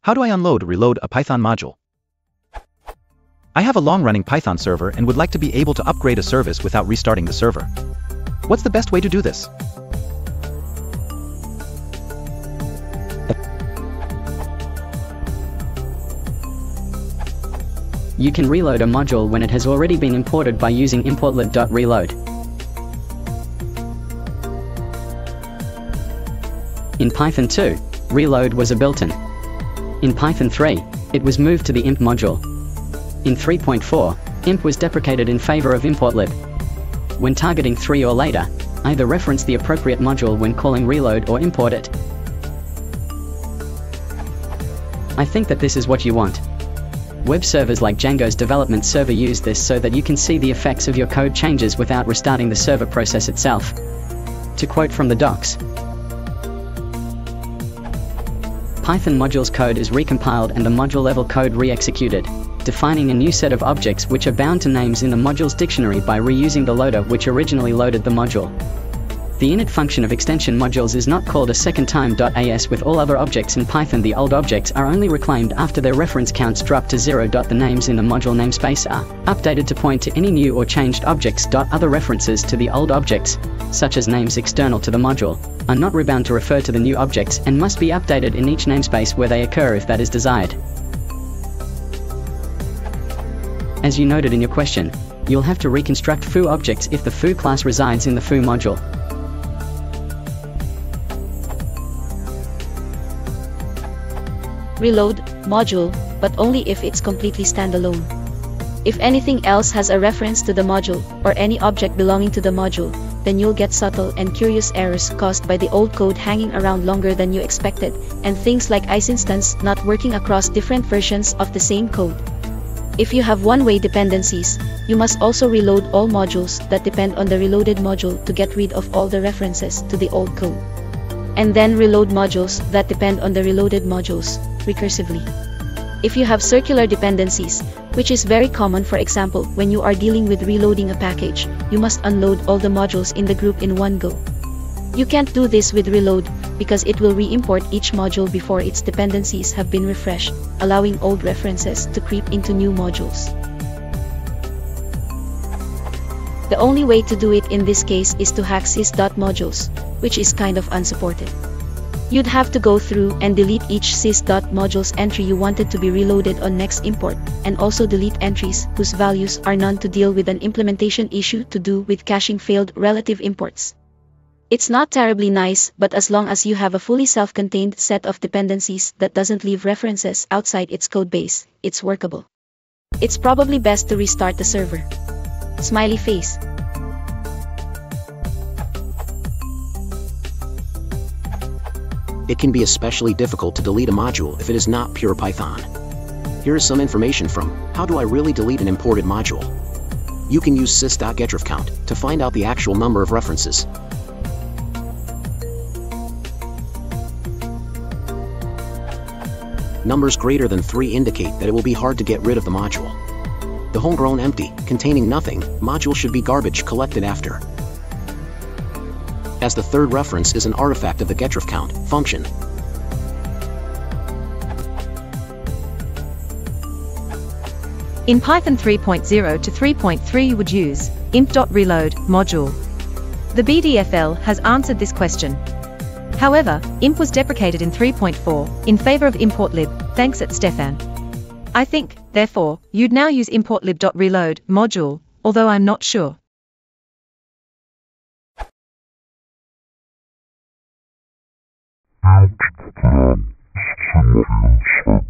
How do I unload or reload a Python module? I have a long-running Python server and would like to be able to upgrade a service without restarting the server. What's the best way to do this? You can reload a module when it has already been imported by using importlib.reload. In Python 2, reload was a built-in. In Python 3, it was moved to the imp module. In 3.4, imp was deprecated in favor of importlib. When targeting 3 or later, either reference the appropriate module when calling reload or import it. I think that this is what you want. Web servers like Django's development server use this so that you can see the effects of your code changes without restarting the server process itself. To quote from the docs, Python modules code is recompiled and the module-level code re-executed, defining a new set of objects which are bound to names in the module's dictionary by reusing the loader which originally loaded the module. The init function of extension modules is not called a second time. As with all other objects in Python, the old objects are only reclaimed after their reference counts drop to 0. The names in the module namespace are updated to point to any new or changed objects. Other references to the old objects, such as names external to the module, are not rebound to refer to the new objects and must be updated in each namespace where they occur if that is desired. As you noted in your question, you'll have to reconstruct foo objects if the foo class resides in the foo module. Reload module, but only if it's completely standalone. If anything else has a reference to the module, or any object belonging to the module, then you'll get subtle and curious errors caused by the old code hanging around longer than you expected, and things like isInstance not working across different versions of the same code. If you have one-way dependencies, you must also reload all modules that depend on the reloaded module to get rid of all the references to the old code. And then reload modules that depend on the reloaded modules, recursively. If you have circular dependencies, which is very common, for example, when you are dealing with reloading a package, you must unload all the modules in the group in one go. You can't do this with reload, because it will re-import each module before its dependencies have been refreshed, allowing old references to creep into new modules. The only way to do it in this case is to hack sys.modules, which is kind of unsupported. You'd have to go through and delete each sys.modules entry you wanted to be reloaded on next import, and also delete entries whose values are none to deal with an implementation issue to do with caching failed relative imports. It's not terribly nice, but as long as you have a fully self-contained set of dependencies that doesn't leave references outside its codebase, it's workable. It's probably best to restart the server. Smiley face. It can be especially difficult to delete a module if it is not pure Python. Here is some information from How Do I Really Delete an Imported Module? You can use sys.getrefcount to find out the actual number of references. Numbers greater than 3 indicate that it will be hard to get rid of the module. The homegrown empty, containing nothing, module should be garbage collected after, as the third reference is an artifact of the getrefcount function. In Python 3.0 to 3.3 you would use imp.reload module. The BDFL has answered this question. However, imp was deprecated in 3.4 in favor of importlib, thanks at Stefan. I think, therefore, you'd now use importlib.reload module, although I'm not sure. Simulation.